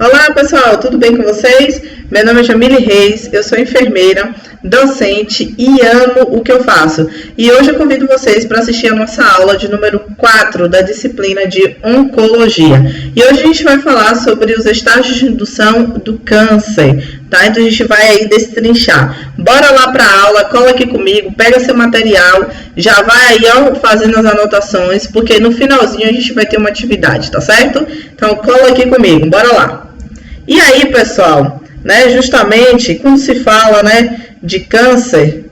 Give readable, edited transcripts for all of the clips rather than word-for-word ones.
Olá pessoal, tudo bem com vocês? Meu nome é Jamile Reis, eu sou enfermeira, docente e amo o que eu faço. E hoje eu convido vocês para assistir a nossa aula de número 4 da disciplina de Oncologia. E hoje a gente vai falar sobre os estágios de indução do câncer, tá? Então a gente vai aí destrinchar. Bora lá para a aula, cola aqui comigo, pega seu material, já vai aí ó, fazendo as anotações, porque no finalzinho a gente vai ter uma atividade, tá certo? Então cola aqui comigo, bora lá. E aí, pessoal, né, justamente quando se fala, né, de câncer,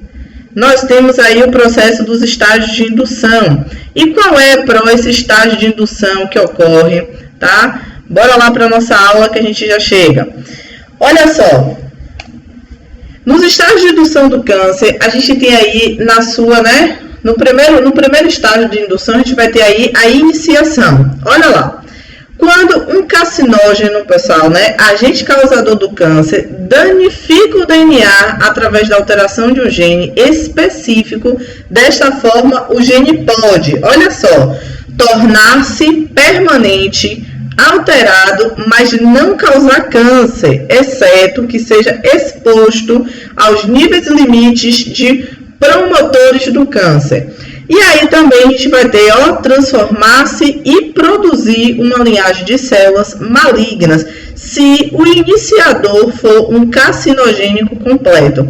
nós temos aí o processo dos estágios de indução. E qual é esse estágio de indução que ocorre, tá? Bora lá para a nossa aula que a gente já chega. Olha só, nos estágios de indução do câncer, a gente tem aí na sua, né, no primeiro estágio de indução, a gente vai ter aí a iniciação. Olha lá. Quando um carcinógeno, pessoal, né, agente causador do câncer, danifica o DNA através da alteração de um gene específico, desta forma o gene pode, olha só, tornar-se permanente, alterado, mas não causar câncer, exceto que seja exposto aos níveis limites de promotores do câncer. E aí também a gente vai ter, ó, transformar-se e produzir uma linhagem de células malignas, se o iniciador for um carcinogênico completo.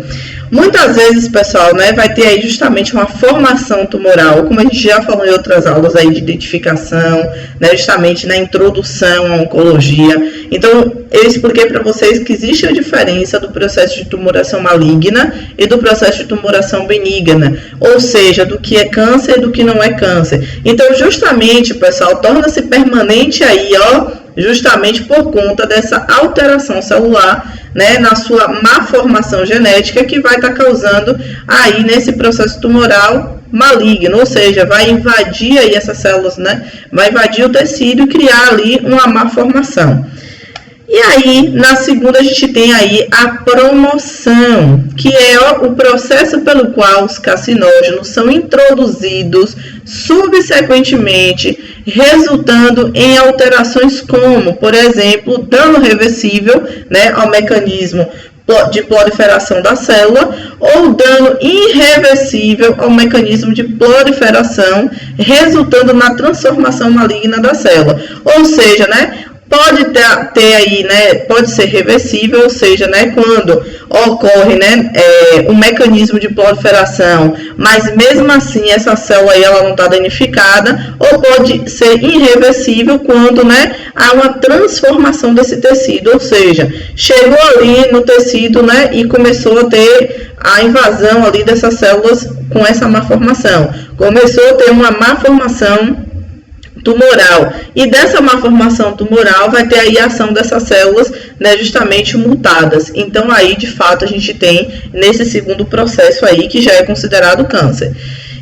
Muitas vezes, pessoal, né, vai ter aí justamente uma formação tumoral, como a gente já falou em outras aulas aí de identificação, né, justamente na introdução à oncologia. Então, eu expliquei para vocês que existe a diferença do processo de tumoração maligna e do processo de tumoração benigna, ou seja, do que é câncer e do que não é câncer. Então, justamente, pessoal, torna-se permanente aí, ó, justamente por conta dessa alteração celular, né, na sua má formação genética que vai estar causando aí nesse processo tumoral maligno, ou seja, vai invadir aí essas células, né, vai invadir o tecido e criar ali uma má formação. E aí, na segunda, a gente tem aí a promoção, que é o processo pelo qual os carcinógenos são introduzidos subsequentemente, resultando em alterações como, por exemplo, dano reversível, né, ao mecanismo de proliferação da célula, ou dano irreversível ao mecanismo de proliferação, resultando na transformação maligna da célula. Ou seja, né, pode ter aí, né, pode ser reversível, ou seja, né, quando ocorre, né, um mecanismo de proliferação, mas mesmo assim essa célula aí ela não está danificada, ou pode ser irreversível quando, né, há uma transformação desse tecido, ou seja, chegou ali no tecido, né, e começou a ter a invasão ali dessas células com essa má formação, começou a ter uma má formação tumoral, e dessa malformação tumoral vai ter aí a ação dessas células, né, justamente mutadas. Então aí de fato a gente tem nesse segundo processo aí que já é considerado câncer.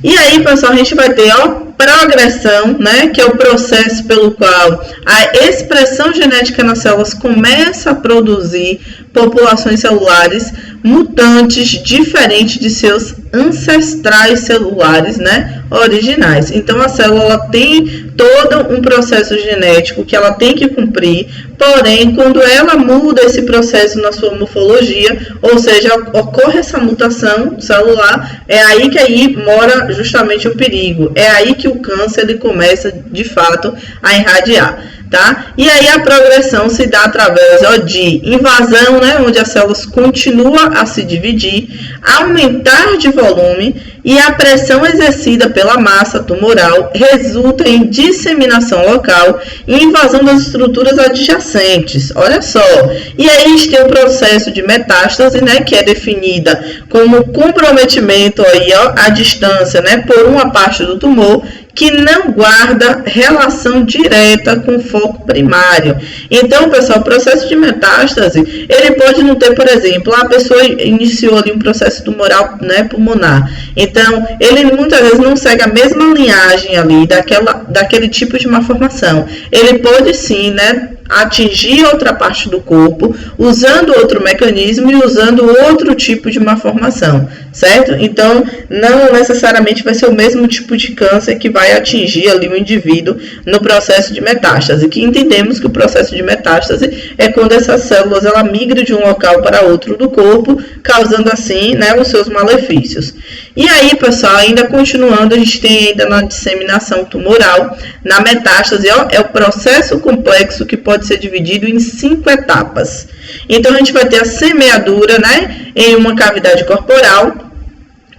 E aí, pessoal, a gente vai ter a progressão, né, que é o processo pelo qual a expressão genética nas células começa a produzir populações celulares mutantes diferentes de seus ancestrais celulares, né, originais. Então a célula ela tem todo um processo genético que ela tem que cumprir, porém quando ela muda esse processo na sua morfologia, ou seja, ocorre essa mutação celular, é aí que aí mora justamente o perigo, é aí que o câncer ele começa de fato a irradiar. Tá? E aí a progressão se dá através de invasão, né, onde as células continuam a se dividir, aumentar de volume e a pressão exercida pela massa tumoral resulta em disseminação local e invasão das estruturas adjacentes. Olha só. E aí a gente tem o processo de metástase, né, que é definida como comprometimento aí, ó, à distância, né, por uma parte do tumor que não guarda relação direta com o foco primário. Então, pessoal, o processo de metástase, ele pode não ter, por exemplo, a pessoa iniciou ali um processo tumoral, né, pulmonar. Então, ele muitas vezes não segue a mesma linhagem ali daquele tipo de malformação. Ele pode sim, né, atingir outra parte do corpo, usando outro mecanismo e usando outro tipo de malformação, certo? Então, não necessariamente vai ser o mesmo tipo de câncer que vai atingir ali o indivíduo no processo de metástase, que entendemos que o processo de metástase é quando essas células ela migram de um local para outro do corpo, causando assim, né, os seus malefícios. E aí, pessoal, ainda continuando, a gente tem ainda na disseminação tumoral, na metástase, ó, é o processo complexo que pode ser dividido em 5 etapas. Então, a gente vai ter a semeadura, né, em uma cavidade corporal,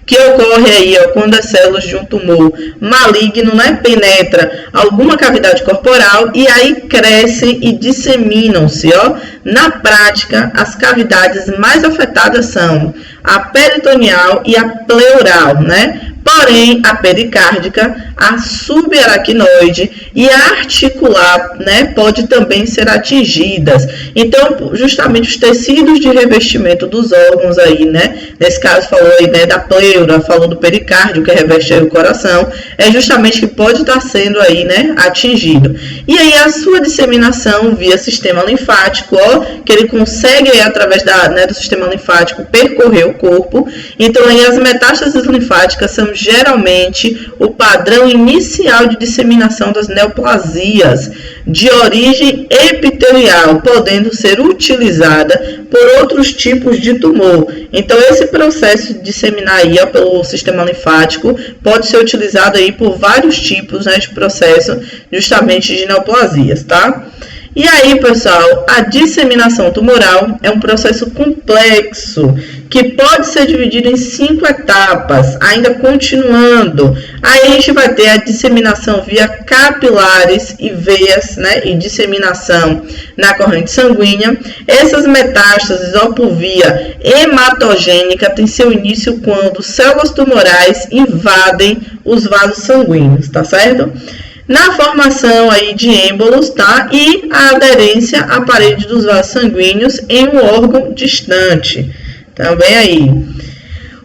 que ocorre aí, ó, quando as células de um tumor maligno, né, penetra alguma cavidade corporal e aí crescem e disseminam-se, ó. Na prática, as cavidades mais afetadas são a peritoneal e a pleural, né? Porém, a pericárdica, a subaracnoide e a articular, né, pode também ser atingidas. Então, justamente os tecidos de revestimento dos órgãos aí, né, nesse caso falou aí, né, da pleura, falou do pericárdio, que reveste aí o coração, é justamente que pode estar sendo aí, né, atingido. E aí a sua disseminação via sistema linfático, ó, que ele consegue aí, através do sistema linfático percorrer o corpo. Então, aí as metástases linfáticas são geralmente o padrão inicial de disseminação das neoplasias de origem epitelial, podendo ser utilizada por outros tipos de tumor. Então, esse processo de disseminar aí, ó, pelo sistema linfático pode ser utilizado aí por vários tipos, né, de processo justamente de neoplasias, tá? E aí, pessoal, a disseminação tumoral é um processo complexo que pode ser dividido em 5 etapas, ainda continuando. Aí a gente vai ter a disseminação via capilares e veias, né, e disseminação na corrente sanguínea. Essas metástases, ó, por via hematogênica, tem seu início quando células tumorais invadem os vasos sanguíneos, tá certo? Na formação aí de êmbolos, tá? E a aderência à parede dos vasos sanguíneos em um órgão distante. Também aí.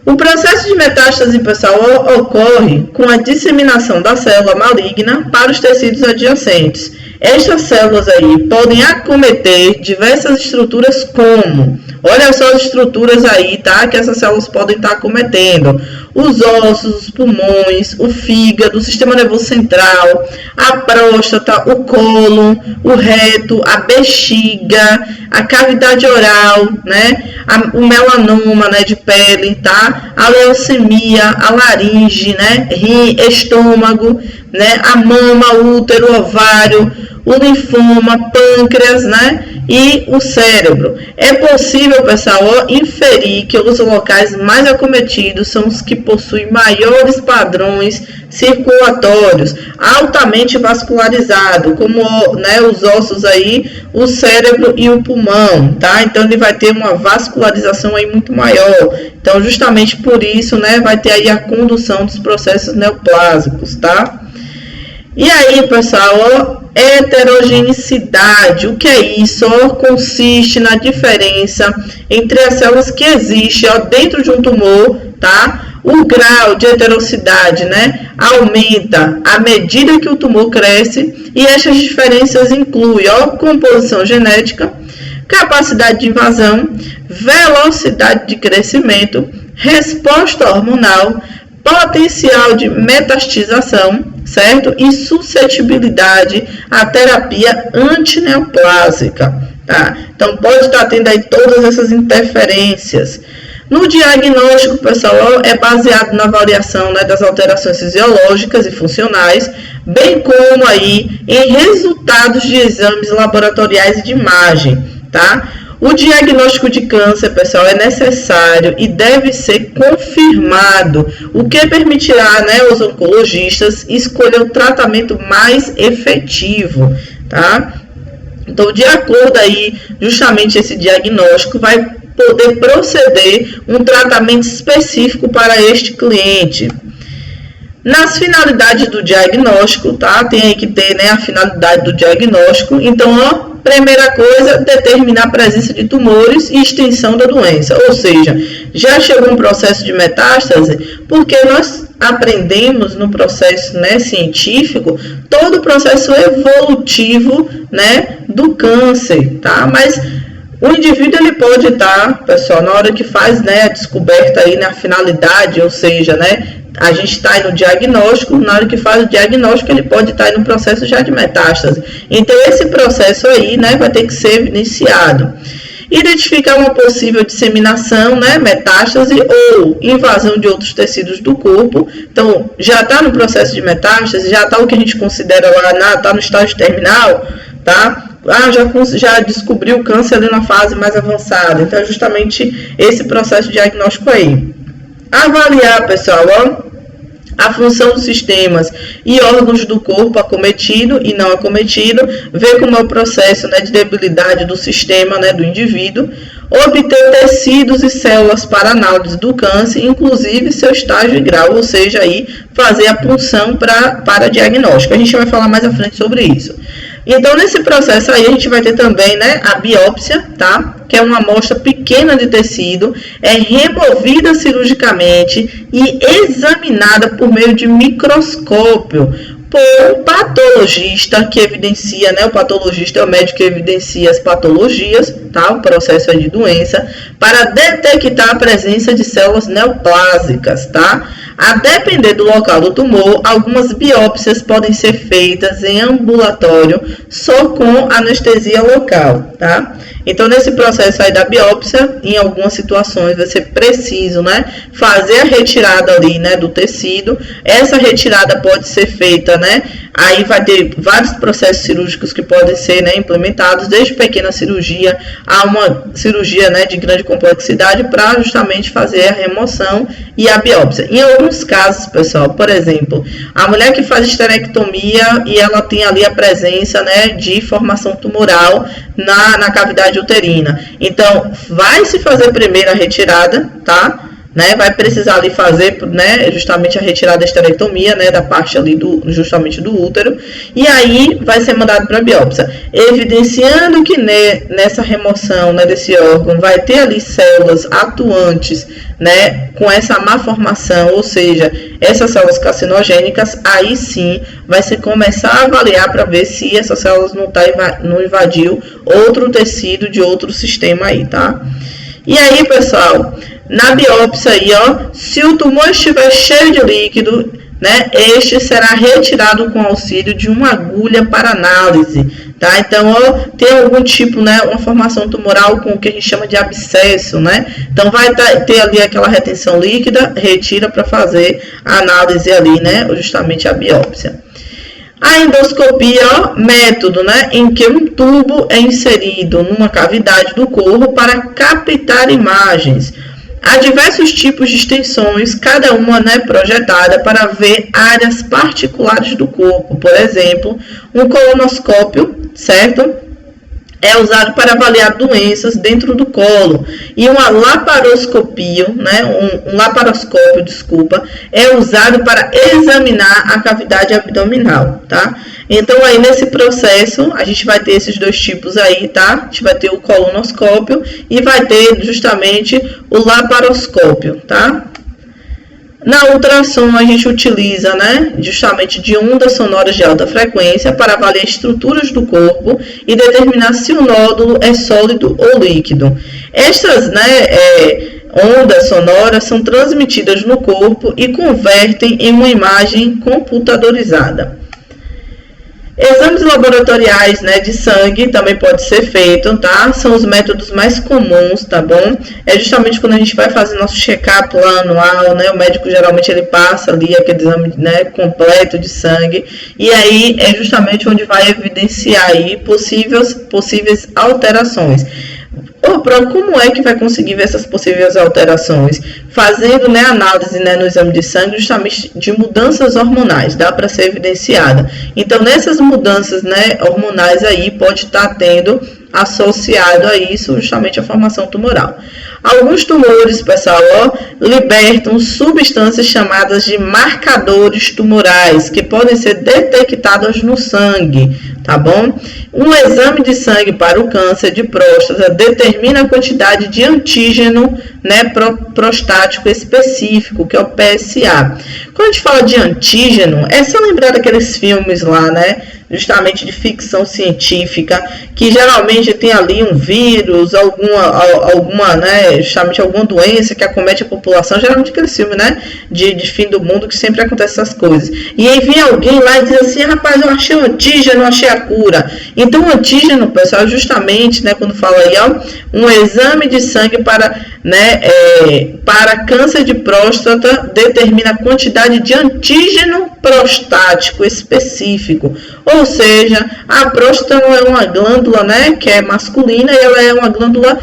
O processo de metástase, pessoal, ocorre com a disseminação da célula maligna para os tecidos adjacentes. Estas células aí podem acometer diversas estruturas como, olha só as estruturas aí, tá? Que essas células podem estar acometendo. Os ossos, os pulmões, o fígado, o sistema nervoso central, a próstata, o cólon, o reto, a bexiga, a cavidade oral, né? O melanoma, né, de pele, tá? A leucemia, a laringe, né? Rim, estômago, né? A mama, o útero, o ovário, o linfoma, pâncreas, né? E o cérebro. É possível, pessoal, inferir que os locais mais acometidos são os que possuem maiores padrões circulatórios, altamente vascularizados, como, né, os ossos aí, o cérebro e o pulmão, tá? Então ele vai ter uma vascularização aí muito maior. Então, justamente por isso, né, vai ter aí a condução dos processos neoplásicos, tá? E aí, pessoal, heterogeneidade, o que é isso? Consiste na diferença entre as células que existem, ó, dentro de um tumor, tá? O grau de heterogeneidade, né, aumenta à medida que o tumor cresce, e essas diferenças incluem, ó, composição genética, capacidade de invasão, velocidade de crescimento, resposta hormonal, potencial de metastização, certo? E suscetibilidade à terapia antineoplásica, tá? Então, pode estar tendo aí todas essas interferências. No diagnóstico, pessoal, é baseado na avaliação, né, das alterações fisiológicas e funcionais, bem como aí em resultados de exames laboratoriais e de imagem, tá? O diagnóstico de câncer, pessoal, é necessário e deve ser confirmado, o que permitirá, né, aos oncologistas escolher o tratamento mais efetivo, tá? Então, de acordo aí, justamente esse diagnóstico vai poder proceder um tratamento específico para este cliente. Nas finalidades do diagnóstico, tá? Tem aí que ter, né, a finalidade do diagnóstico. Então, ó, primeira coisa, determinar a presença de tumores e extensão da doença. Ou seja, já chegou um processo de metástase, porque nós aprendemos no processo, né, científico, todo o processo evolutivo, né, do câncer, tá? Mas o indivíduo ele pode estar, pessoal, na hora que faz, né, a descoberta aí na finalidade, ou seja, né, a gente está aí no diagnóstico, na hora que faz o diagnóstico ele pode estar aí no processo já de metástase. Então esse processo aí, né, vai ter que ser evidenciado. Identificar uma possível disseminação, né, metástase ou invasão de outros tecidos do corpo. Então, já está no processo de metástase, já está o que a gente considera lá, está no estágio terminal, tá? Já descobriu o câncer ali na fase mais avançada. Então, é justamente esse processo diagnóstico aí. Avaliar, pessoal, ó, a função dos sistemas e órgãos do corpo acometido e não acometido, ver como é o processo, né, de debilidade do sistema, né, do indivíduo, obter tecidos e células para análise do câncer, inclusive seu estágio e grau, ou seja, aí fazer a punção para diagnóstico. A gente vai falar mais à frente sobre isso. Então, nesse processo aí, a gente vai ter também, né, a biópsia, tá? Que é uma amostra pequena de tecido, é removida cirurgicamente e examinada por meio de microscópio por um patologista que evidencia, né? O patologista é o médico que evidencia as patologias, tá? O processo é de doença, para detectar a presença de células neoplásicas, tá? A depender do local do tumor, algumas biópsias podem ser feitas em ambulatório só com anestesia local, tá? Então, nesse processo aí da biópsia, em algumas situações vai ser preciso, né, fazer a retirada ali, né, do tecido. Essa retirada pode ser feita, né, aí vai ter vários processos cirúrgicos que podem ser, né, implementados, desde pequena cirurgia a uma cirurgia, né, de grande complexidade, para justamente fazer a remoção e a biópsia. Em alguns casos, pessoal, por exemplo, a mulher que faz esterectomia e ela tem ali a presença, né, de formação tumoral na cavidade uterina. Então, vai se fazer primeiro a retirada, tá? Né, vai precisar ali fazer, né, justamente a retirada da esterectomia, né, da parte ali justamente do útero, e aí vai ser mandado para a biópsia, evidenciando que nessa remoção, né, desse órgão vai ter ali células atuantes, né, com essa má formação, ou seja, essas células carcinogênicas, aí sim vai se começar a avaliar para ver se essas células não invadiu outro tecido de outro sistema aí, tá? E aí, pessoal, na biópsia aí, ó, se o tumor estiver cheio de líquido, né, este será retirado com auxílio de uma agulha para análise, tá? Então, ó, tem algum tipo, né, uma formação tumoral com o que a gente chama de abscesso, né? Então, vai ter ali aquela retenção líquida, retira para fazer a análise ali, né, justamente a biópsia. A endoscopia, ó, método, né, em que um tubo é inserido numa cavidade do corpo para captar imagens. Há diversos tipos de extensões, cada uma, né, projetada para ver áreas particulares do corpo. Por exemplo, um colonoscópio, certo? É usado para avaliar doenças dentro do colo. E uma laparoscopia, né, um laparoscópio, desculpa, é usado para examinar a cavidade abdominal, tá? Então, aí nesse processo, a gente vai ter esses dois tipos aí, tá? A gente vai ter o colonoscópio e vai ter justamente o laparoscópio, tá? Na ultrassom, a gente utiliza, né, justamente de ondas sonoras de alta frequência para avaliar estruturas do corpo e determinar se o nódulo é sólido ou líquido. Estas, né, ondas sonoras são transmitidas no corpo e convertem em uma imagem computadorizada. Exames laboratoriais, né, de sangue também pode ser feito, tá? São os métodos mais comuns, tá bom? É justamente quando a gente vai fazer nosso check-up lá anual, né? O médico geralmente ele passa ali aquele exame, né, completo de sangue, e aí é justamente onde vai evidenciar aí possíveis alterações. Como é que vai conseguir ver essas possíveis alterações? Fazendo, né, análise, né, no exame de sangue justamente de mudanças hormonais, dá para ser evidenciada. Então, nessas mudanças, né, hormonais aí, pode estar tendo associado a isso justamente a formação tumoral. Alguns tumores, pessoal, ó, libertam substâncias chamadas de marcadores tumorais, que podem ser detectados no sangue, tá bom? Um exame de sangue para o câncer de próstata determina a quantidade de antígeno, né, prostático específico, que é o PSA. Quando a gente fala de antígeno, é só lembrar daqueles filmes lá, né, justamente de ficção científica, que geralmente tem ali um vírus, alguma, né, justamente alguma doença que acomete a população, geralmente aqueles filmes, né, de fim do mundo, que sempre acontece essas coisas. E aí vem alguém lá e diz assim, rapaz, eu achei o antígeno, eu achei a cura. Então o antígeno, pessoal, justamente, né, quando fala aí, ó, um exame de sangue para, né, para câncer de próstata determina a quantidade de antígeno prostático específico. Ou seja, a próstata é uma glândula, né, que é masculina, e ela é uma glândula,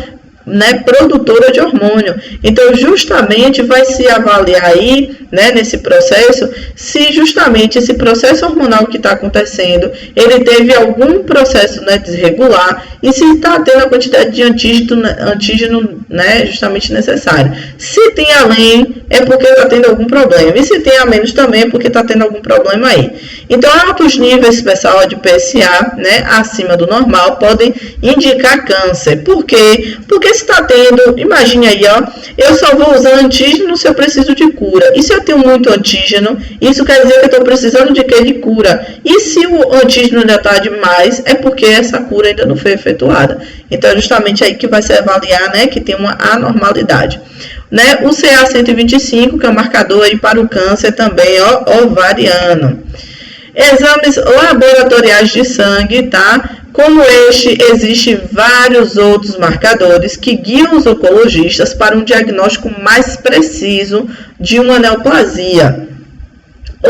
né, produtora de hormônio. Então, justamente vai se avaliar aí, né, nesse processo, se justamente esse processo hormonal que está acontecendo, ele teve algum processo, né, desregular, e se está tendo a quantidade de antígeno, né, justamente necessária. Se tem além, é porque está tendo algum problema. E se tem a menos também, é porque está tendo algum problema aí. Então, altos níveis, pessoal, de PSA, né, acima do normal, podem indicar câncer. Por quê? Porque se está tendo, imagine aí, ó, eu só vou usar antígeno se eu preciso de cura. E se eu tenho muito antígeno, isso quer dizer que eu estou precisando de quê? De cura. E se o antígeno ainda está demais, é porque essa cura ainda não foi efetuada. Então, é justamente aí que vai se avaliar, né, que tem uma anormalidade. Né? O CA125, que é um marcador aí para o câncer também, ó, ovariano. Exames laboratoriais de sangue, tá? Como este, existem vários outros marcadores que guiam os oncologistas para um diagnóstico mais preciso de uma neoplasia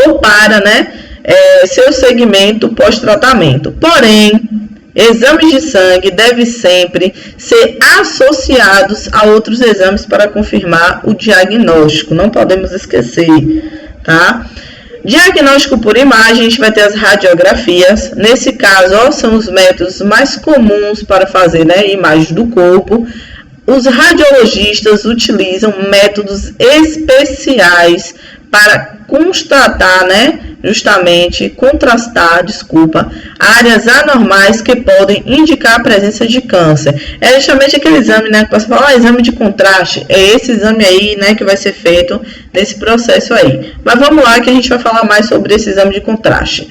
ou para, né, seu segmento pós-tratamento. Porém, exames de sangue devem sempre ser associados a outros exames para confirmar o diagnóstico. Não podemos esquecer, tá? Diagnóstico por imagem, a gente vai ter as radiografias. Nesse caso, ó, são os métodos mais comuns para fazer, né, imagem do corpo. Os radiologistas utilizam métodos especiais para constatar, né, justamente contrastar, áreas anormais que podem indicar a presença de câncer. É justamente aquele exame, né, que você fala, exame de contraste. É esse exame aí, né, que vai ser feito nesse processo aí. Mas vamos lá que a gente vai falar mais sobre esse exame de contraste.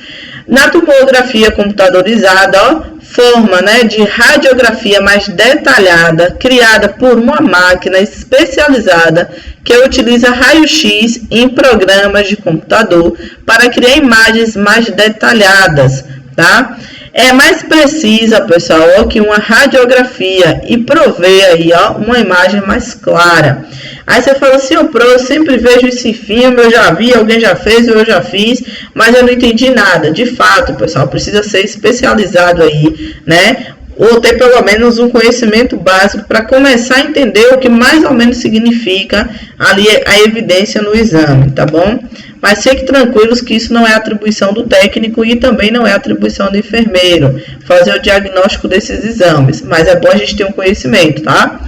Na tomografia computadorizada, ó, forma, né, de radiografia mais detalhada, criada por uma máquina especializada que utiliza raio-x em programas de computador para criar imagens mais detalhadas, tá? É mais precisa, pessoal, ó, que uma radiografia e provê aí, ó, uma imagem mais clara. Aí você fala assim, eu sempre vejo esse filme, eu já vi, alguém já fez, eu já fiz, mas eu não entendi nada. De fato, pessoal, precisa ser especializado aí, né? Ou ter pelo menos um conhecimento básico para começar a entender o que mais ou menos significa ali a evidência no exame, tá bom? Mas fiquem tranquilos que isso não é atribuição do técnico e também não é atribuição do enfermeiro fazer o diagnóstico desses exames, mas é bom a gente ter um conhecimento, tá?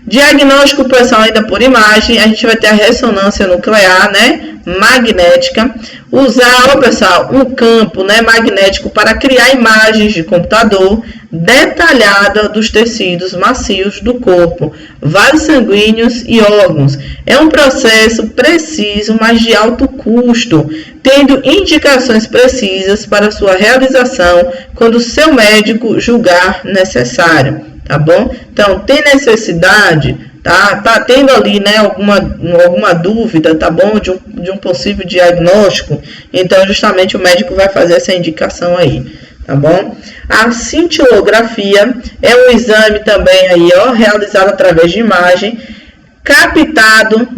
Diagnóstico, pessoal, ainda por imagem, a gente vai ter a ressonância nuclear, né, magnética, usar, ó, pessoal, um campo, né, magnético para criar imagens de computador detalhada dos tecidos macios do corpo, vasos sanguíneos e órgãos. É um processo preciso, mas de alto custo, tendo indicações precisas para sua realização quando seu médico julgar necessário. Tá bom? Então, tem necessidade, tá tendo ali, né, alguma dúvida, tá bom? De um possível diagnóstico, então, justamente, o médico vai fazer essa indicação aí, tá bom? A cintilografia é um exame também aí, ó, realizado através de imagem, captado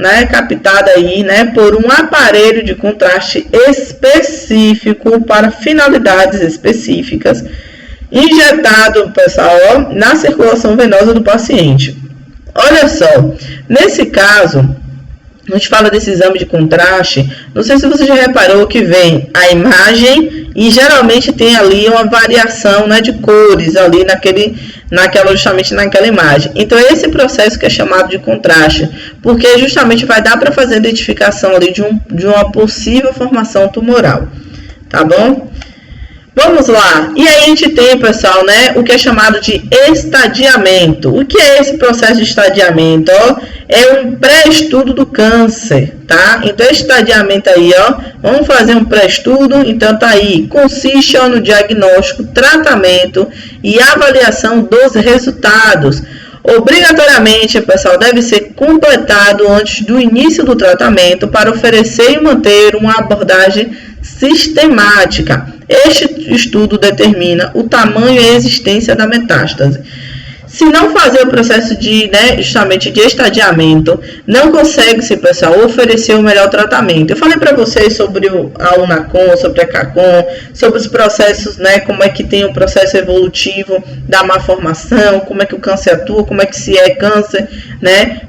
aí, né, por um aparelho de contraste específico para finalidades específicas, injetado, pessoal, ó, na circulação venosa do paciente. Olha só, nesse caso, a gente fala desse exame de contraste, não sei se você já reparou que vem a imagem e geralmente tem ali uma variação, né, de cores ali justamente naquela imagem. Então, esse processo que é chamado de contraste, porque justamente vai dar para fazer a identificação ali de uma possível formação tumoral, tá bom? Vamos lá. E aí a gente tem, pessoal, né, o que é chamado de estadiamento. O que é esse processo de estadiamento? Ó, é um pré-estudo do câncer, tá? Então, estadiamento aí, ó, vamos fazer um pré-estudo. Então, tá aí. Consiste ó, no diagnóstico, tratamento e avaliação dos resultados. Obrigatoriamente, pessoal, deve ser completado antes do início do tratamento para oferecer e manter uma abordagem sistemática. Este estudo determina o tamanho e a existência da metástase. Se não fazer o processo de, justamente de estadiamento, não consegue-se, pessoal, oferecer o melhor tratamento. Eu falei para vocês sobre a UNACOM, sobre a CACOM, sobre os processos, como é que tem o processo evolutivo da malformação, como é que o câncer atua, como é que se é câncer,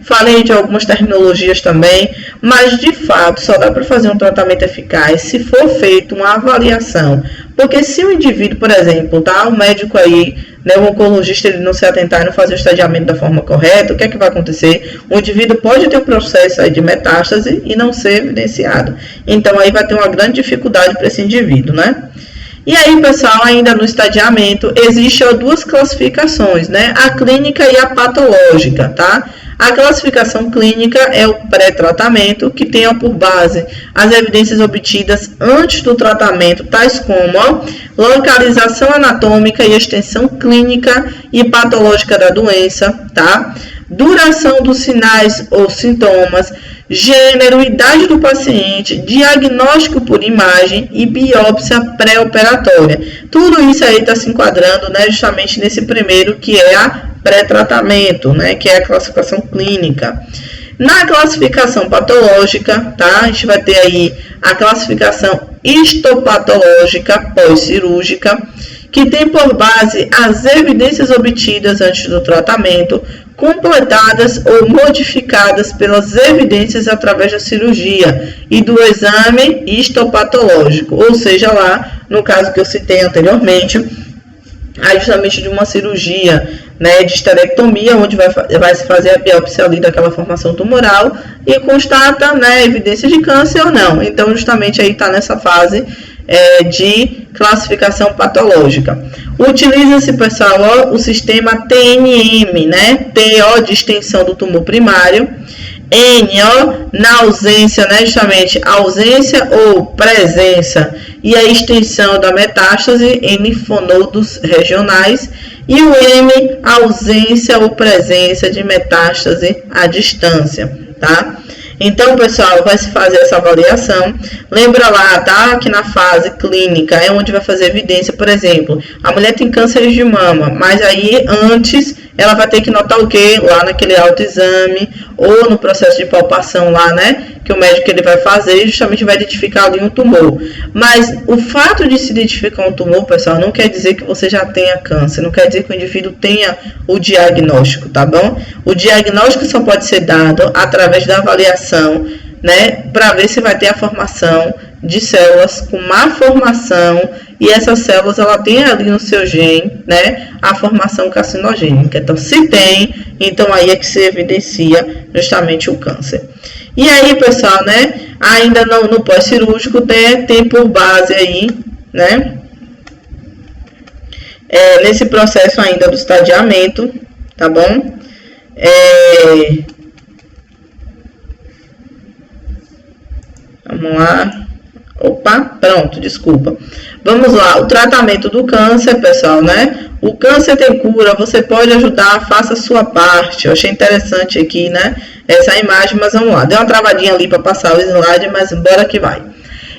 Falei de algumas terminologias também, mas de fato só dá para fazer um tratamento eficaz se for feita uma avaliação. Porque se o indivíduo, por exemplo, o médico aí, o oncologista, ele não se atentar e não fazer o estadiamento da forma correta, o que é que vai acontecer? O indivíduo pode ter um processo aí de metástase e não ser evidenciado. Então, aí vai ter uma grande dificuldade para esse indivíduo, E aí, pessoal, ainda no estadiamento, existem duas classificações, A clínica e a patológica, tá? A classificação clínica é o pré-tratamento, que tem por base as evidências obtidas antes do tratamento, tais como localização anatômica e extensão clínica e patológica da doença, tá? Duração dos sinais ou sintomas, gênero, idade do paciente, diagnóstico por imagem e biópsia pré-operatória. Tudo isso aí está se enquadrando, justamente nesse primeiro, que é a pré-tratamento, que é a classificação clínica. Na classificação patológica, tá? A gente vai ter aí a classificação histopatológica pós-cirúrgica, que tem por base as evidências obtidas antes do tratamento, completadas ou modificadas pelas evidências através da cirurgia e do exame histopatológico, ou seja, lá, no caso que eu citei anteriormente, aí justamente de uma cirurgia, de esterectomia, onde vai se fazer a biópsia ali daquela formação tumoral e constata, evidência de câncer ou não. Então, justamente aí está nessa fase de classificação patológica. Utiliza-se, pessoal, o sistema TNM, T, de extensão do tumor primário, N, na ausência, justamente ausência ou presença e a extensão da metástase em linfonodos regionais, e o M, ausência ou presença de metástase à distância, tá? Então, pessoal, vai se fazer essa avaliação. Lembra lá, tá? Que na fase clínica é onde vai fazer evidência, por exemplo, a mulher tem câncer de mama, mas aí antes ela vai ter que notar o quê? Lá naquele autoexame ou no processo de palpação lá, que o médico ele vai fazer e justamente vai identificar ali um tumor. Mas o fato de se identificar um tumor, pessoal, não quer dizer que você já tenha câncer, não quer dizer que o indivíduo tenha o diagnóstico, tá bom? O diagnóstico só pode ser dado através da avaliação, para ver se vai ter a formação de células com má formação, e essas células, ela tem ali no seu gene, a formação carcinogênica. Então, se tem, então aí é que se evidencia justamente o câncer. E aí, pessoal, ainda no pós-cirúrgico tem por base aí, nesse processo ainda do estadiamento, tá bom? Vamos lá. Opa, pronto, desculpa. Vamos lá, o tratamento do câncer, pessoal, O câncer tem cura, você pode ajudar, faça a sua parte. Eu achei interessante aqui, essa imagem, mas vamos lá. Deu uma travadinha ali para passar o slide, mas bora que vai.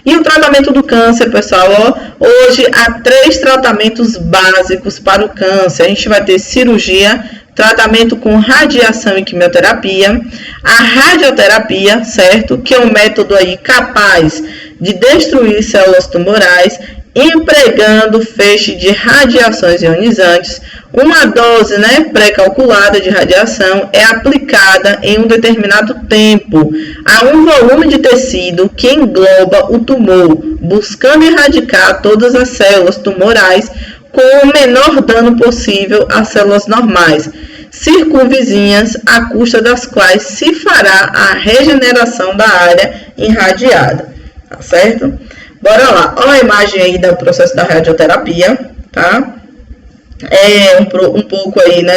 E o tratamento do câncer, pessoal, hoje há 3 tratamentos básicos para o câncer. A gente vai ter cirurgia, tratamento com radiação e quimioterapia, a radioterapia, certo? Que é um método aí capaz de destruir células tumorais, empregando feixe de radiações ionizantes. Uma dose, pré-calculada de radiação é aplicada em um determinado tempo a um volume de tecido que engloba o tumor, buscando erradicar todas as células tumorais com o menor dano possível às células normais, circunvizinhas, à custa das quais se fará a regeneração da área irradiada, tá certo? Bora lá. Olha a imagem aí do processo da radioterapia, tá? É um pouco aí, né?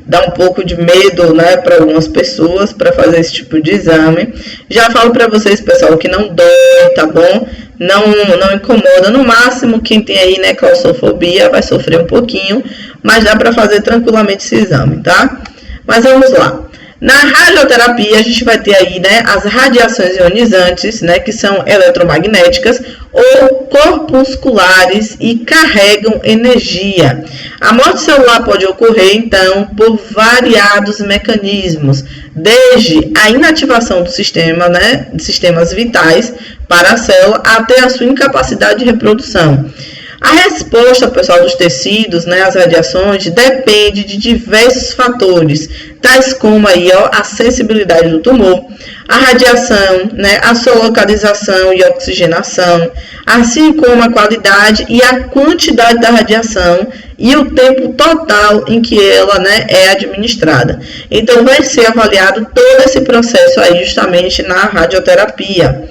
Dá um pouco de medo, né, para algumas pessoas para fazer esse tipo de exame. Já falo para vocês, pessoal, que não dói, tá bom? Não incomoda. No máximo, quem tem aí, né, claustrofobia vai sofrer um pouquinho, mas dá para fazer tranquilamente esse exame, tá? Mas vamos lá. Na radioterapia, a gente vai ter aí, né, as radiações ionizantes, né, que são eletromagnéticas ou corpusculares e carregam energia. A morte celular pode ocorrer, então, por variados mecanismos, desde a inativação do sistema, né, de sistemas vitais para a célula até a sua incapacidade de reprodução. A resposta, pessoal, dos tecidos, né, às radiações, depende de diversos fatores, tais como aí, ó, a sensibilidade do tumor, a radiação, né, a sua localização e oxigenação, assim como a qualidade e a quantidade da radiação e o tempo total em que ela, né, é administrada. Então, vai ser avaliado todo esse processo aí justamente na radioterapia.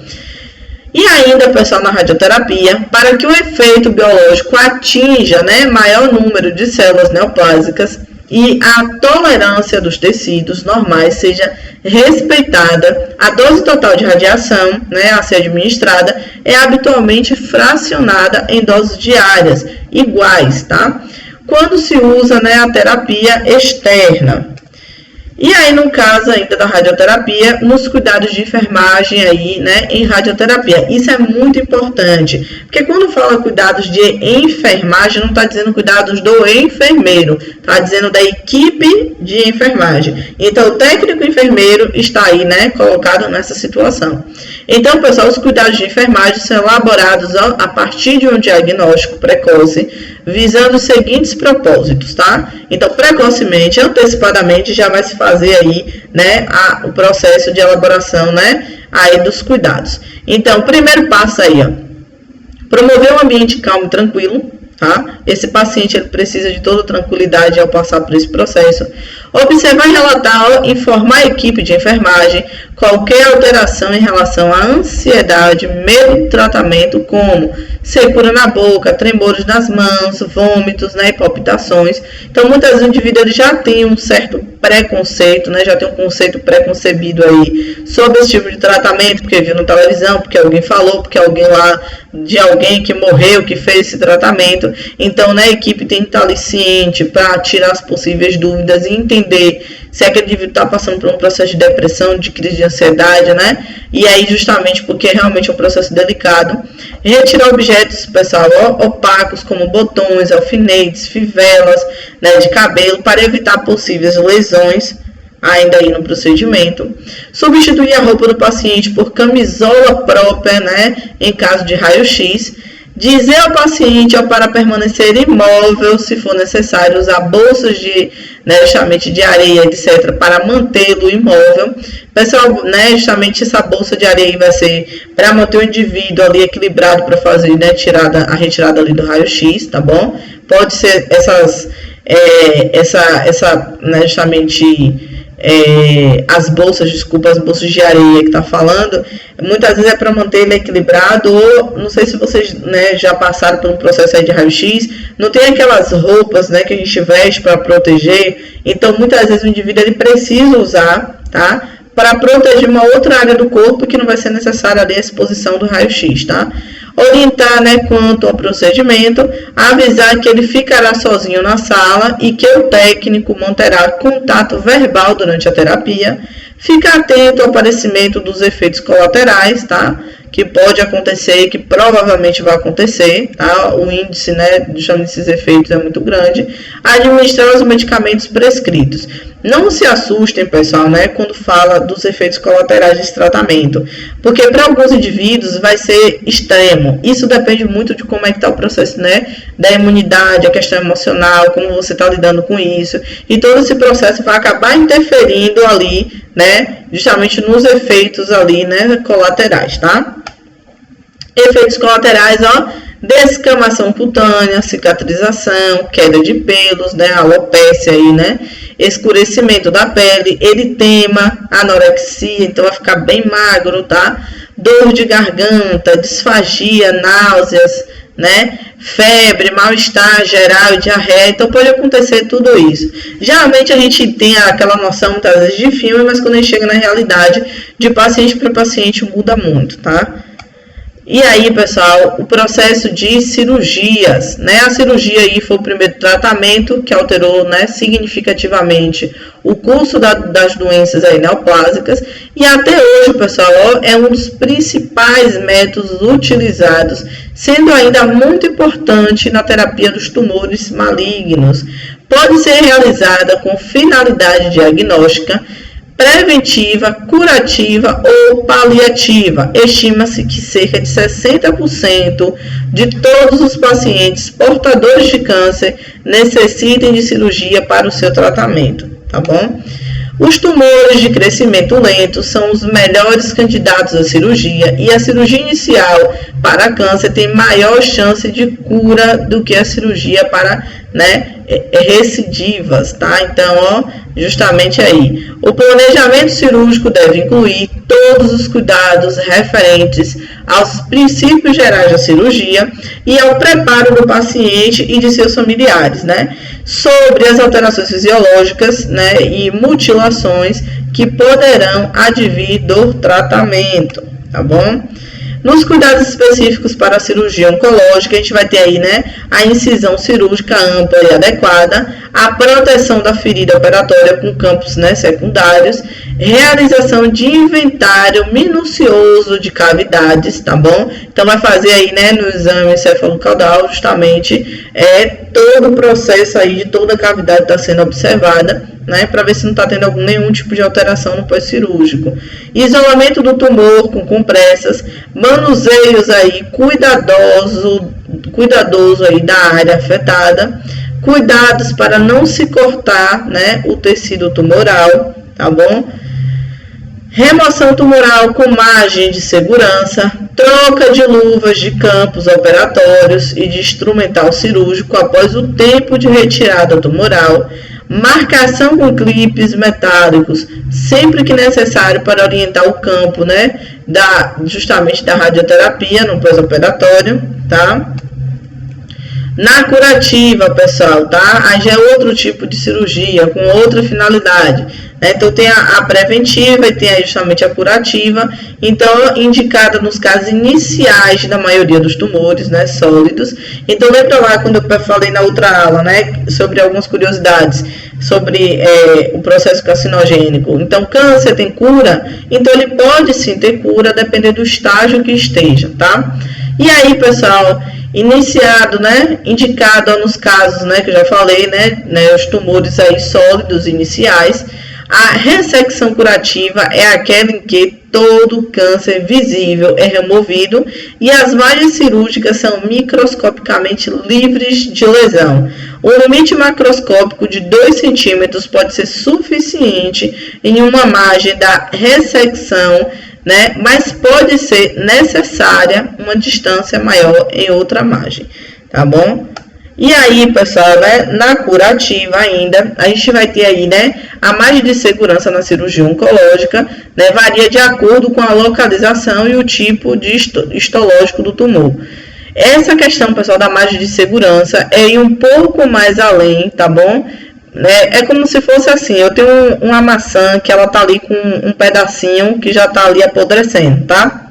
E ainda, pessoal, na radioterapia, para que o efeito biológico atinja, né, maior número de células neoplásicas e a tolerância dos tecidos normais seja respeitada, a dose total de radiação, né, a ser administrada é habitualmente fracionada em doses diárias iguais, tá? Quando se usa, né, a terapia externa. E aí, no caso ainda da radioterapia, nos cuidados de enfermagem aí, né, em radioterapia. Isso é muito importante, porque quando fala cuidados de enfermagem, não está dizendo cuidados do enfermeiro, está dizendo da equipe de enfermagem. Então, o técnico enfermeiro está aí, né, colocado nessa situação. Então, pessoal, os cuidados de enfermagem são elaborados a partir de um diagnóstico precoce, visando os seguintes propósitos, tá? Então, precocemente, antecipadamente, já vai se fazer aí, né, o processo de elaboração, né, aí dos cuidados. Então, o primeiro passo aí, ó, promover um ambiente calmo e tranquilo, tá? Esse paciente ele precisa de toda tranquilidade ao passar por esse processo. Observar e relatar, informar a equipe de enfermagem qualquer alteração em relação à ansiedade, medo do tratamento, como secura na boca, tremores nas mãos, vômitos, né, e palpitações. Então, muitas vezes o indivíduo ele já tem um certo preconceito, né, já tem um conceito preconcebido aí sobre esse tipo de tratamento, porque viu na televisão, porque alguém falou, porque alguém lá, de alguém que morreu, que fez esse tratamento. Então, né, a equipe tem que estar ali ciente para tirar as possíveis dúvidas e entender se aquele indivíduo está passando por um processo de depressão, de crise de ansiedade, né? E aí, justamente porque realmente é um processo delicado. Retirar objetos, pessoal, opacos, como botões, alfinetes, fivelas, né, de cabelo, para evitar possíveis lesões, ainda aí no procedimento. Substituir a roupa do paciente por camisola própria, né, em caso de raio-x. Dizer ao paciente para permanecer imóvel, se for necessário, usar bolsas de, né, justamente de areia, etc., para mantê-lo imóvel. Pessoal, né, justamente essa bolsa de areia vai ser para manter o indivíduo ali equilibrado para fazer, né, a retirada ali do raio-x, tá bom? Pode ser né, justamente as bolsas de areia que tá falando, muitas vezes é para manter ele equilibrado, ou não sei se vocês, né, já passaram por um processo aí de raio-x, não tem aquelas roupas, né, que a gente veste para proteger, então muitas vezes o indivíduo ele precisa usar, tá, para proteger uma outra área do corpo que não vai ser necessária ali a exposição do raio-x, tá? Orientar, né, quanto ao procedimento, avisar que ele ficará sozinho na sala e que o técnico manterá contato verbal durante a terapia. Ficar atento ao aparecimento dos efeitos colaterais, tá? Que pode acontecer e que provavelmente vai acontecer, tá? O índice, né, desses efeitos é muito grande. Administrar os medicamentos prescritos. Não se assustem, pessoal, né, quando fala dos efeitos colaterais desse tratamento, porque para alguns indivíduos vai ser extremo. Isso depende muito de como é que está o processo, né, da imunidade, a questão emocional, como você está lidando com isso, e todo esse processo vai acabar interferindo ali, né, justamente nos efeitos ali, né, colaterais, tá? Efeitos colaterais, ó, descamação cutânea, cicatrização, queda de pelos, né, alopécia aí, né, escurecimento da pele, eritema, anorexia, então vai ficar bem magro, tá? dor de garganta, disfagia, náuseas, né? Febre, mal-estar geral, diarreia, então pode acontecer tudo isso. Geralmente a gente tem aquela noção muitas vezes de filme, mas quando a gente chega na realidade, de paciente para paciente muda muito, tá? E aí, pessoal, o processo de cirurgias, né? A cirurgia aí foi o primeiro tratamento que alterou, né, significativamente o curso das doenças aí neoplásicas. E até hoje, pessoal, é um dos principais métodos utilizados, sendo ainda muito importante na terapia dos tumores malignos. Pode ser realizada com finalidade diagnóstica, preventiva, curativa ou paliativa. Estima-se que cerca de 60% de todos os pacientes portadores de câncer necessitem de cirurgia para o seu tratamento, tá bom? Os tumores de crescimento lento são os melhores candidatos à cirurgia e a cirurgia inicial para câncer tem maior chance de cura do que a cirurgia para, né, recidivas, tá? Então, ó, justamente aí. O planejamento cirúrgico deve incluir todos os cuidados referentes aos princípios gerais da cirurgia e ao preparo do paciente e de seus familiares, né? Sobre as alterações fisiológicas, né, e mutilações que poderão advir do tratamento, tá bom? Nos cuidados específicos para a cirurgia oncológica, a gente vai ter aí, né, a incisão cirúrgica ampla e adequada, a proteção da ferida operatória com campos, né, secundários, realização de inventário minucioso de cavidades, tá bom? Então, vai fazer aí, né, no exame encefalocaudal, justamente, todo o processo aí de toda a cavidade está sendo observada, né, para ver se não está tendo nenhum tipo de alteração no pós-cirúrgico. Isolamento do tumor com compressas, manuseios aí cuidadoso aí da área afetada, cuidados para não se cortar, né, o tecido tumoral, tá bom? Remoção tumoral com margem de segurança, troca de luvas de campos operatórios e de instrumental cirúrgico após o tempo de retirada tumoral, marcação com clipes metálicos, sempre que necessário para orientar o campo, né, justamente da radioterapia no pós-operatório, tá? Na curativa, pessoal, tá? Aí já é outro tipo de cirurgia, com outra finalidade, né? Então, tem a preventiva e tem aí justamente a curativa. Então, indicada nos casos iniciais da maioria dos tumores, né, sólidos. Então, lembra lá quando eu falei na outra aula, né, sobre algumas curiosidades sobre o processo carcinogênico. Então, câncer tem cura? Então, ele pode sim ter cura, dependendo do estágio que esteja, tá? E aí, pessoal, iniciado, né, indicado nos casos, né, que eu já falei, né, os tumores aí sólidos iniciais. A ressecção curativa é aquela em que todo o câncer visível é removido e as margens cirúrgicas são microscopicamente livres de lesão. O limite macroscópico de 2 centímetros pode ser suficiente em uma margem da ressecção, né, mas pode ser necessária uma distância maior em outra margem, tá bom? E aí, pessoal, né, na curativa ainda, a gente vai ter aí, né, a margem de segurança na cirurgia oncológica, né, varia de acordo com a localização e o tipo de histológico do tumor. Essa questão, pessoal, da margem de segurança é ir um pouco mais além, tá bom? É como se fosse assim, eu tenho uma maçã que ela tá ali com um pedacinho que já tá ali apodrecendo, tá?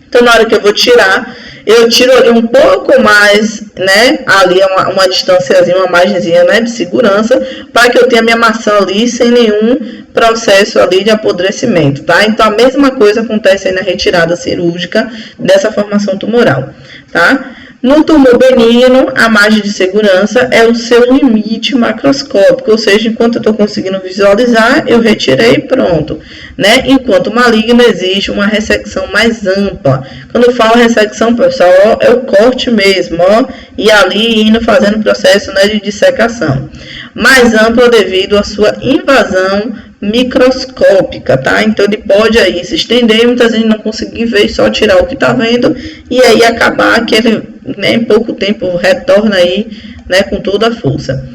Então, na hora que eu vou tirar, eu tiro ali um pouco mais, né, ali uma distânciazinha, uma margenzinha, né, de segurança, para que eu tenha minha maçã ali sem nenhum processo ali de apodrecimento, tá? Então, a mesma coisa acontece aí na retirada cirúrgica dessa formação tumoral, tá? No tumor benigno, a margem de segurança é o seu limite macroscópico, ou seja, enquanto eu estou conseguindo visualizar, eu retirei e pronto, né? Enquanto maligno, existe uma ressecção mais ampla. Quando eu falo ressecção, pessoal, ó, é o corte mesmo, ó, e ali indo fazendo o processo, né, de dissecação. Mais ampla devido à sua invasão microscópica, tá? Então, ele pode aí se estender, muitas vezes não conseguir ver e só tirar o que tá vendo, e aí acabar que ele, né, em pouco tempo retorna aí, né, com toda a força.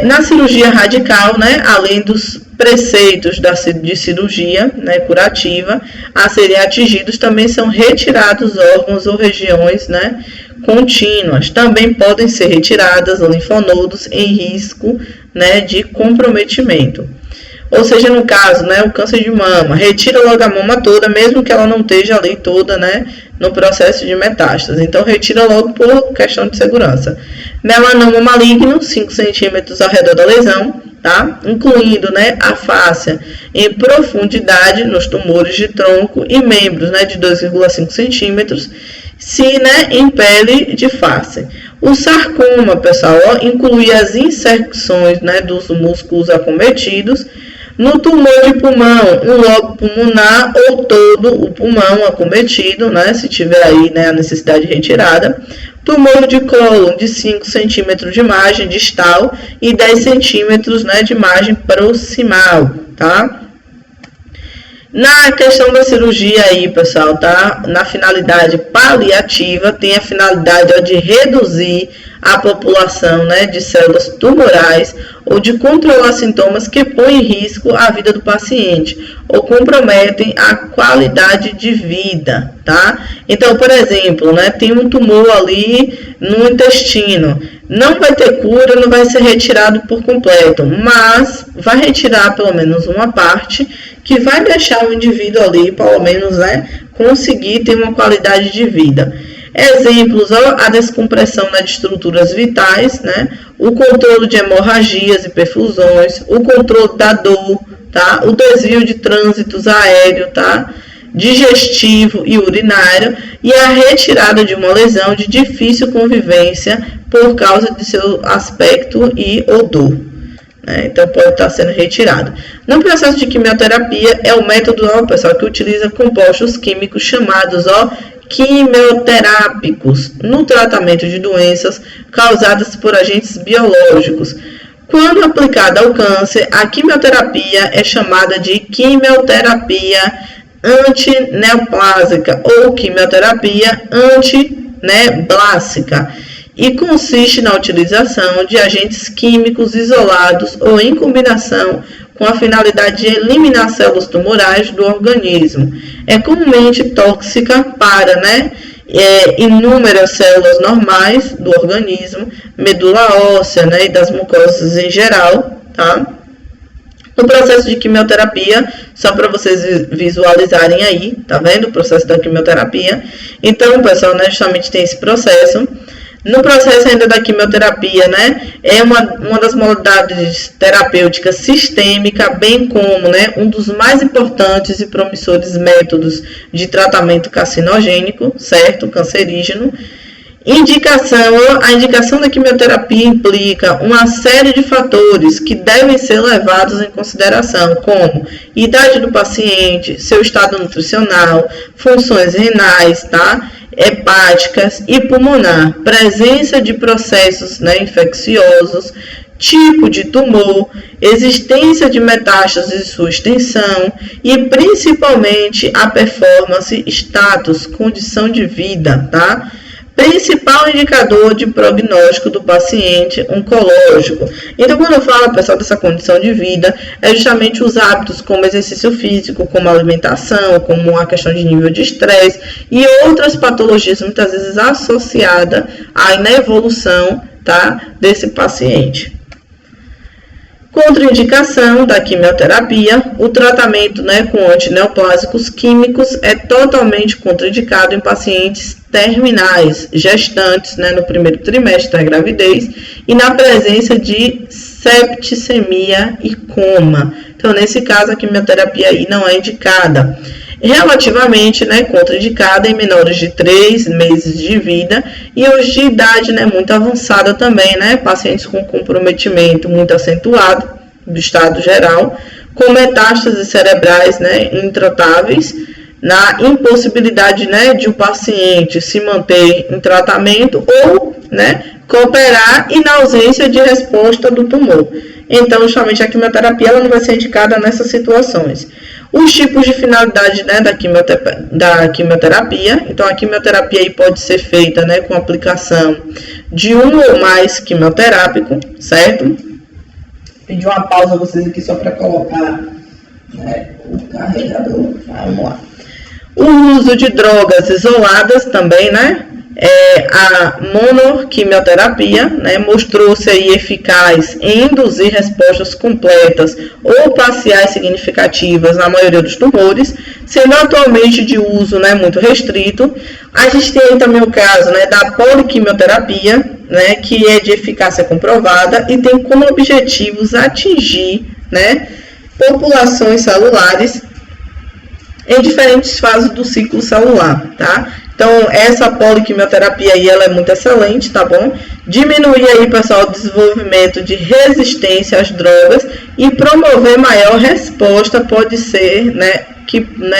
Na cirurgia radical, né, além dos preceitos de cirurgia, né, curativa a serem atingidos, também são retirados órgãos ou regiões, né, contínuas. Também podem ser retiradas linfonodos em risco, né, de comprometimento. Ou seja, no caso, né, o câncer de mama, retira logo a mama toda, mesmo que ela não esteja ali toda, né, no processo de metástase. Então, retira logo por questão de segurança. Melanoma maligno, 5 centímetros ao redor da lesão, tá? Incluindo, né, a fáscia em profundidade nos tumores de tronco e membros, né, de 2,5 centímetros, se, né, em pele de face. O sarcoma, pessoal, inclui as inserções, né, dos músculos acometidos. No tumor de pulmão, um lobo pulmonar ou todo o pulmão acometido, né, se tiver aí, né, a necessidade de retirada. Tumor de cólon de 5 centímetros de margem distal e 10 centímetros, né, de margem proximal, tá? Na questão da cirurgia aí, pessoal, tá? Na finalidade paliativa, tem a finalidade, ó, de reduzir a população, né, de células tumorais ou de controlar sintomas que põem em risco a vida do paciente ou comprometem a qualidade de vida, tá? Então, por exemplo, né, tem um tumor ali no intestino, não vai ter cura, não vai ser retirado por completo, mas vai retirar pelo menos uma parte que vai deixar o indivíduo ali, pelo menos, né, conseguir ter uma qualidade de vida. Exemplos, ó, a descompressão, né, de estruturas vitais, né, o controle de hemorragias e perfusões, o controle da dor, tá, o desvio de trânsitos aéreo, tá, digestivo e urinário, e a retirada de uma lesão de difícil convivência por causa de seu aspecto e odor. Então, pode estar sendo retirado. No processo de quimioterapia, é o método, ó, pessoal, que utiliza compostos químicos chamados, ó, quimioterápicos no tratamento de doenças causadas por agentes biológicos. Quando aplicada ao câncer, a quimioterapia é chamada de quimioterapia antineoplásica ou quimioterapia antineoplásica e consiste na utilização de agentes químicos isolados ou em combinação com a finalidade de eliminar células tumorais do organismo. É comumente tóxica para, né, inúmeras células normais do organismo, medula óssea, né, e das mucosas em geral, tá? No processo de quimioterapia, só para vocês visualizarem aí, tá vendo o processo da quimioterapia? Então, pessoal, né, justamente tem esse processo. No processo ainda da quimioterapia, né, é uma das modalidades terapêuticas sistêmica, bem como, né, um dos mais importantes e promissores métodos de tratamento carcinogênico, certo, cancerígeno. A indicação da quimioterapia implica uma série de fatores que devem ser levados em consideração, como idade do paciente, seu estado nutricional, funções renais, tá? Hepáticas e pulmonar, presença de processos, né, infecciosos, tipo de tumor, existência de metástases e sua extensão e principalmente a performance, status, condição de vida, tá? Principal indicador de prognóstico do paciente oncológico. Então, quando eu falo, pessoal, dessa condição de vida, é justamente os hábitos como exercício físico, como alimentação, como a questão de nível de estresse e outras patologias muitas vezes associadas na evolução, tá, desse paciente. Contraindicação da quimioterapia, o tratamento, né, com antineoplásicos químicos é totalmente contraindicado em pacientes terminais, gestantes, né, no primeiro trimestre da gravidez e na presença de septicemia e coma. Então, nesse caso, a quimioterapia aí não é indicada. Relativamente, né, contraindicada em menores de 3 meses de vida e os de idade, né, muito avançada também, né, pacientes com comprometimento muito acentuado do estado geral, com metástases cerebrais, né, intratáveis, na impossibilidade, né, de o paciente se manter em tratamento ou, né, cooperar e na ausência de resposta do tumor. Então, justamente a quimioterapia ela não vai ser indicada nessas situações. Os tipos de finalidade, né, da quimioterapia. Então, a quimioterapia aí pode ser feita, né, com aplicação de um ou mais quimioterápico, certo? Pedir uma pausa a vocês aqui só para colocar, né, o carregador. Vamos lá. O uso de drogas isoladas também, né? A monoquimioterapia, né, mostrou-se aí eficaz em induzir respostas completas ou parciais significativas na maioria dos tumores, sendo atualmente de uso, né, muito restrito. A gente tem também o caso, né, da poliquimioterapia, né, que é de eficácia comprovada e tem como objetivos atingir, né, populações celulares em diferentes fases do ciclo celular, tá? Então, essa poliquimioterapia aí, ela é muito excelente, tá bom? Diminuir aí, pessoal, o desenvolvimento de resistência às drogas e promover maior resposta, pode ser, né,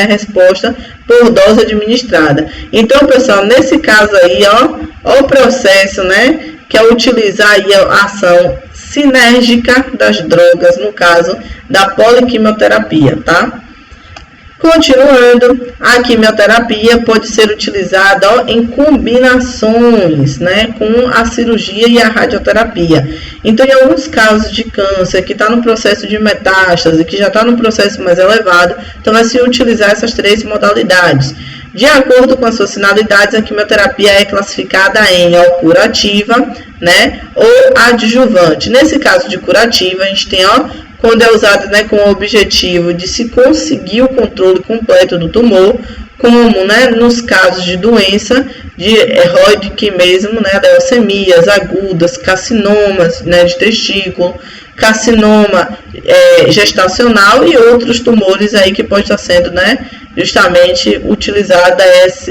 resposta por dose administrada. Então, pessoal, nesse caso aí, ó o processo, né, que é utilizar aí a ação sinérgica das drogas, no caso da poliquimioterapia, tá? Continuando, a quimioterapia pode ser utilizada em combinações, né, com a cirurgia e a radioterapia. Então, em alguns casos de câncer que está no processo de metástase, que já está no processo mais elevado, então vai se utilizar essas três modalidades. De acordo com as suas finalidades, a quimioterapia é classificada em curativa, né, ou adjuvante. Nesse caso de curativa, a gente tem, quando é usado, né, com o objetivo de se conseguir o controle completo do tumor, como, né, nos casos de doença de Hodgkin mesmo, né, leucemias agudas, carcinomas, né, de testículo, carcinoma gestacional e outros tumores aí que pode estar sendo, né, justamente utilizada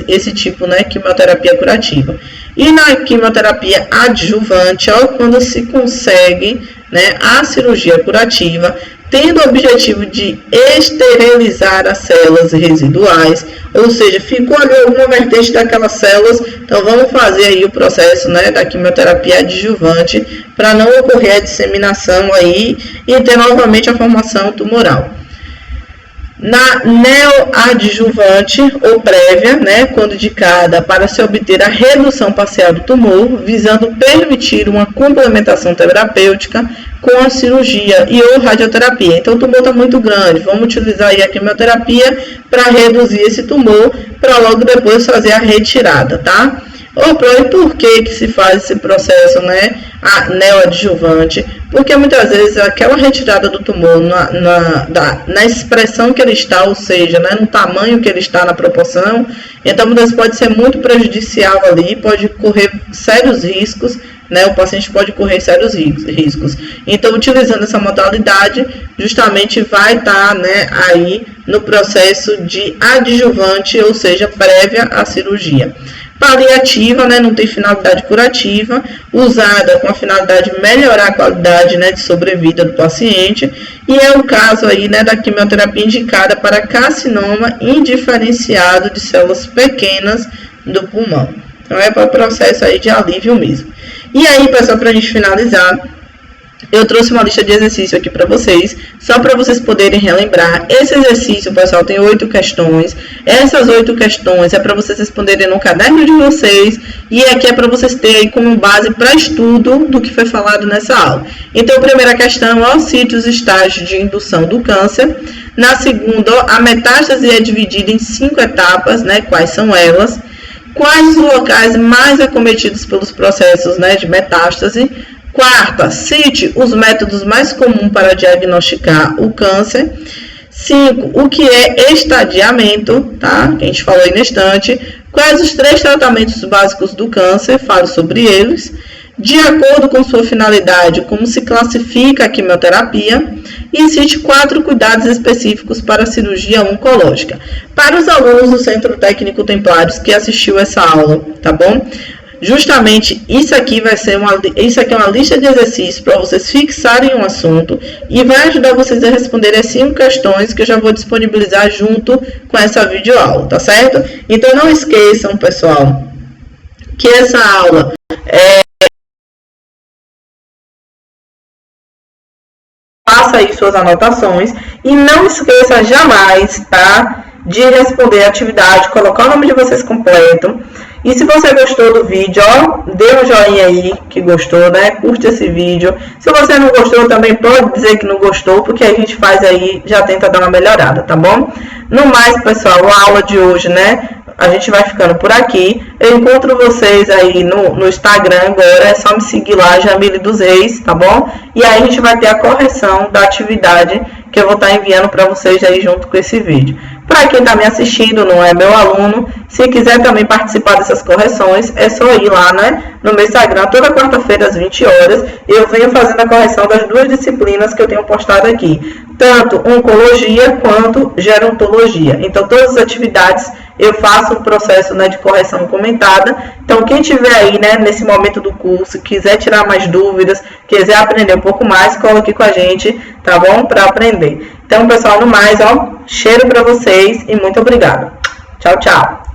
esse tipo, né, quimioterapia curativa. E na quimioterapia adjuvante, quando se consegue, né, a cirurgia curativa, tendo o objetivo de esterilizar as células residuais, ou seja, ficou ali alguma vertente daquelas células, então vamos fazer aí o processo, né, da quimioterapia adjuvante para não ocorrer a disseminação aí e ter novamente a formação tumoral. Na neoadjuvante ou prévia, né, quando indicada para se obter a redução parcial do tumor, visando permitir uma complementação terapêutica com a cirurgia e ou radioterapia. Então, o tumor está muito grande, vamos utilizar aí a quimioterapia para reduzir esse tumor, para logo depois fazer a retirada, tá? E por que se faz esse processo, né, neoadjuvante? Porque muitas vezes aquela retirada do tumor na expressão que ele está, ou seja, né, no tamanho que ele está, na proporção, então muitas vezes pode ser muito prejudicial ali, pode correr sérios riscos, né, o paciente pode correr sérios riscos. Então, utilizando essa modalidade, justamente vai estar, né, aí no processo de adjuvante, ou seja, prévia à cirurgia. Paliativa, né, não tem finalidade curativa, usada com a finalidade de melhorar a qualidade, né, de sobrevida do paciente, e é o caso aí, né, da quimioterapia indicada para carcinoma indiferenciado de células pequenas do pulmão. Então, é para o processo aí de alívio mesmo. E aí, pessoal, para a gente finalizar, eu trouxe uma lista de exercício aqui para vocês, só para vocês poderem relembrar. Esse exercício, pessoal, tem 8 questões. Essas 8 questões é para vocês responderem no caderno de vocês, e aqui é para vocês terem como base para estudo do que foi falado nessa aula. Então, a primeira questão, cite os estágios de indução do câncer. Na segunda, a metástase é dividida em 5 etapas, né? Quais são elas? Quais os locais mais acometidos pelos processos, né, de metástase? Quarta, cite os métodos mais comuns para diagnosticar o câncer. 5, o que é estadiamento, tá? Que a gente falou aí na estante. Quais os 3 tratamentos básicos do câncer? Falo sobre eles. De acordo com sua finalidade, como se classifica a quimioterapia. E cite 4 cuidados específicos para a cirurgia oncológica. Para os alunos do Centro Técnico Templários que assistiu essa aula, tá bom? Justamente isso aqui é uma lista de exercícios para vocês fixarem um assunto e vai ajudar vocês a responderem as 5 questões que eu já vou disponibilizar junto com essa videoaula, tá certo? Então não esqueçam, pessoal, que essa aula faça aí suas anotações e não esqueça jamais, tá, de responder a atividade, colocar o nome de vocês completo. E se você gostou do vídeo, ó, dê um joinha aí que gostou, né? Curte esse vídeo. Se você não gostou, também pode dizer que não gostou, porque a gente faz aí, já tenta dar uma melhorada, tá bom? No mais, pessoal, a aula de hoje, né? A gente vai ficando por aqui. Eu encontro vocês aí no Instagram agora. É só me seguir lá, Jamile dos Reis, tá bom? E aí a gente vai ter a correção da atividade que eu vou estar enviando para vocês aí junto com esse vídeo. Para quem está me assistindo, não é meu aluno, se quiser também participar dessas correções, é só ir lá, né, no meu Instagram, toda quarta-feira às 20 horas, eu venho fazendo a correção das duas disciplinas que eu tenho postado aqui, tanto oncologia quanto gerontologia. Então, todas as atividades eu faço um processo, né, de correção comentada. Então, quem tiver aí, né, nesse momento do curso, quiser tirar mais dúvidas, quiser aprender um pouco mais, cola aqui com a gente, tá bom? Para aprender. Então, pessoal, no mais, ó, cheiro para vocês e muito obrigada. Tchau, tchau.